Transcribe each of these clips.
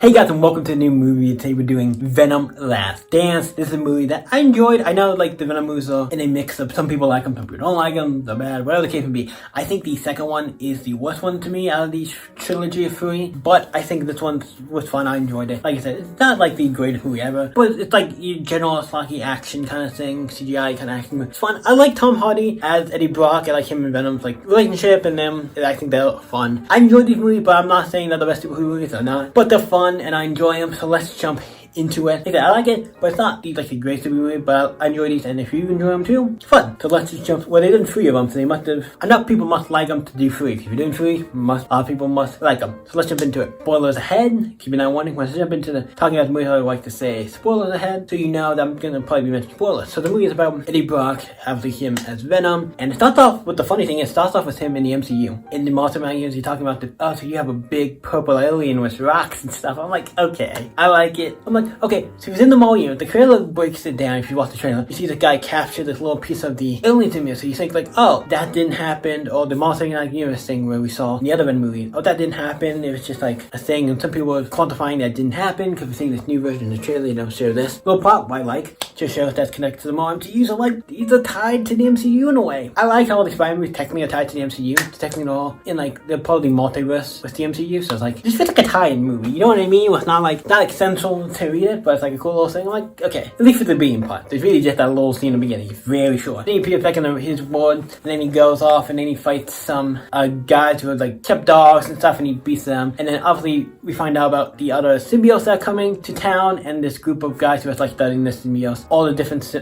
Hey guys, and welcome to a new movie. Today we're doing Venom Last Dance. This is a movie that I enjoyed. I know the Venom movies are in a mix of some people like them, some people don't like them, they're bad, whatever the case may be. I think the second one is the worst one to me out of the trilogy of three, but I think this one was fun. I enjoyed it. Like I said, it's not like the greatest movie ever, but it's like general sloppy action kind of thing, CGI kind of action. It's fun. I like Tom Hardy as Eddie Brock. I like him and Venom's relationship and them. I think they're fun. I enjoyed these movies, but I'm not saying that the best superhero movies are not, but they're fun and I enjoy them, so let's jump into it. I like it, but it's not the greatest movie, but I enjoy these, and if you enjoy them too, it's fun. So let's just jump. Well, they did three of them, so they must have. Enough people must like them to do three. If you're doing three, a lot of people must like them. So let's jump into it. Spoilers ahead. Keep an eye on warning. Let's jump into the talking about the movie. I like to say spoilers ahead, so you know that I'm gonna probably be mentioning spoilers. So the movie is about Eddie Brock, obviously him as Venom, and it starts off with the funny thing. It starts off with him in the MCU. In the Marvel magazines, he's talking about so you have a big purple alien with rocks and stuff. I'm like, okay, I like it. I'm like, okay, so he's in the mall unit. The trailer breaks it down. If you watch the trailer, you see the guy capture this little piece of the alien in there. So you think oh, that didn't happen, or the Marvel universe thing where we saw in the other Venom movie. Oh, that didn't happen. It was just a thing, and some people were quantifying that didn't happen because we're seeing this new version of the trailer. They don't show this little part. I just shows that's connected to the Marvel MCU. So these are tied to the MCU in a way. I like how the Spider movies technically are tied to the MCU. It's technically all in they're probably multiverse with the MCU. So it's this feels like a tie-in movie. You know what I mean? It's not essential to read it, but it's a cool little thing. I'm okay, at least for the beginning part. There's really just that little scene in the beginning. It's very short. Then he peels back in his ward, and then he goes off, and then he fights some guys who are kept dogs and stuff, and he beats them. And then obviously we find out about the other symbiotes that are coming to town, and this group of guys who are studying this symbiote,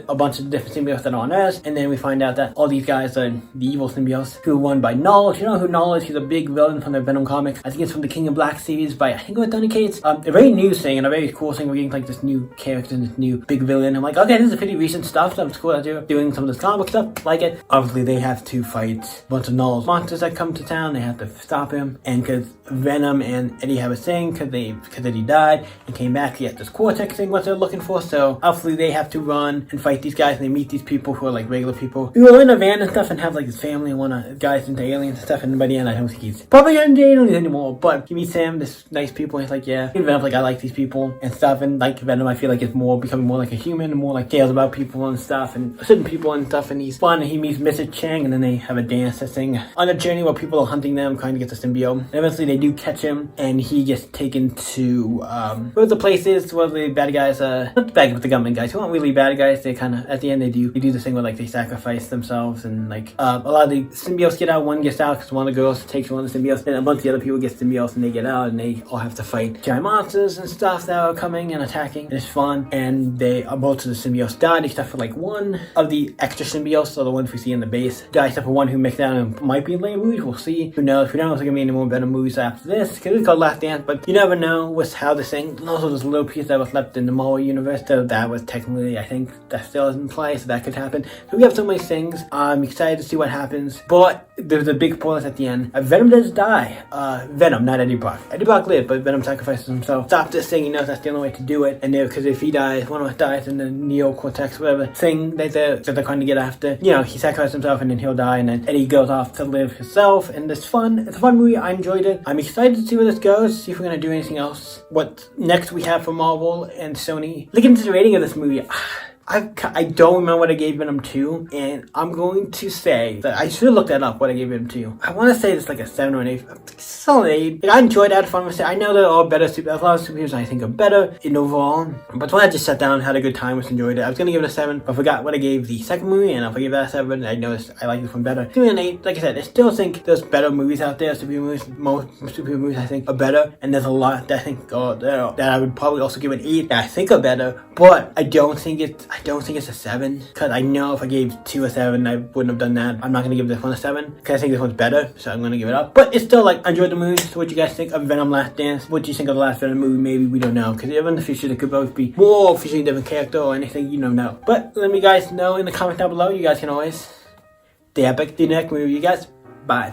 a bunch of different symbiotes that are on Earth. And then we find out that all these guys are the evil symbiotes who are run by Null. You know who Null is? He's a big villain from the Venom comics. I think it's from the King of Black series by I think it was Donny Cates. A very new thing and a very cool thing. We're getting this new character and this new big villain. I'm okay, this is a pretty recent stuff, so it's cool that they're doing some of this comic stuff. Like it. Obviously, they have to fight a bunch of Null's monsters that come to town. They have to stop him, and because Venom and Eddie have a thing, because Eddie died and came back, he has this Cortex thing, what they're looking for. So obviously, they have to run and fight these guys, and they meet these people who are regular people who are in a van and stuff, and have his family and one of guys into aliens and stuff. And by the end, I don't think he's probably not into aliens anymore, but he meets him, this nice people. And he's yeah, and Venom's I like these people and stuff, and Venom, I feel it's becoming more like a human, and more cares about people and stuff, and certain people and stuff, and he's fun, and he meets Mrs. Chang, and then they have a dance thing on a journey where people are hunting them, trying to get the symbiote, and eventually they do catch him, and he gets taken to, where the place is, where the bad guys, not bad with the government guys, who aren't really bad guys. They at the end, they do the thing where they sacrifice themselves, and a lot of the symbiotes get out, one gets out, because one of the girls takes one of the symbiotes, and a bunch of the other people get symbiotes, and they get out, and they all have to fight giant monsters and stuff that are coming and attacking, and it's fun, and they are both of the symbiotes die, except for one of the extra symbiotes, so the ones we see in the base, die, except for one who mixed out and might be in later movies. We'll see. Who knows? We don't know if there's gonna be any more better movies after this, because it's called Last Dance, but you never know with how this thing. And also, there's a little piece that was left in the Marvel universe, so that was technically, I think, that still is in play, so that could happen. So we have so many things. I'm excited to see what happens, but there's a big spoiler at the end. Venom does die. Venom, not Eddie Brock. Eddie Brock lived, but Venom sacrifices himself. Stop this thing. He knows that's the only way to do it, and because if he dies, one of us dies, and the neocortex, whatever thing that they're trying to get after, he sacrifices himself, and then he'll die, and then Eddie goes off to live himself, and it's fun. It's a fun movie. I enjoyed it. I'm excited to see where this goes, see if we're going to do anything else. What next we have for Marvel and Sony. Looking into the rating of this movie, I don't remember what I gave Venom 2, and I'm going to say that I should have looked that up, what I gave Venom 2. I want to say it's a 7 or an 8. Solid 8. I enjoyed it, I had fun with it. I know there are better a lot of superheroes I think are better in overall, but when I just sat down, had a good time, just enjoyed it. I was going to give it a 7, but I forgot what I gave the second movie, and if I gave that a 7, I noticed I like this one better. Give me an 8. Like I said, I still think there's better movies out there. Superhero movies, most superhero movies I think are better, and there's a lot that I think that I would probably also give an 8 that I think are better, but I don't think it's a 7, because I know if I gave 2 a 7, I wouldn't have done that. I'm not going to give this one a 7, because I think this one's better, so I'm going to give it up. But it's still I enjoyed the movie. So what you guys think of Venom Last Dance? What do you think of the last Venom movie? Maybe we don't know, because in the future there could both be more featuring a different character or anything, you don't know. But let me guys know in the comments down below. You guys can always stay epic. See you next movie, you guys. Bye.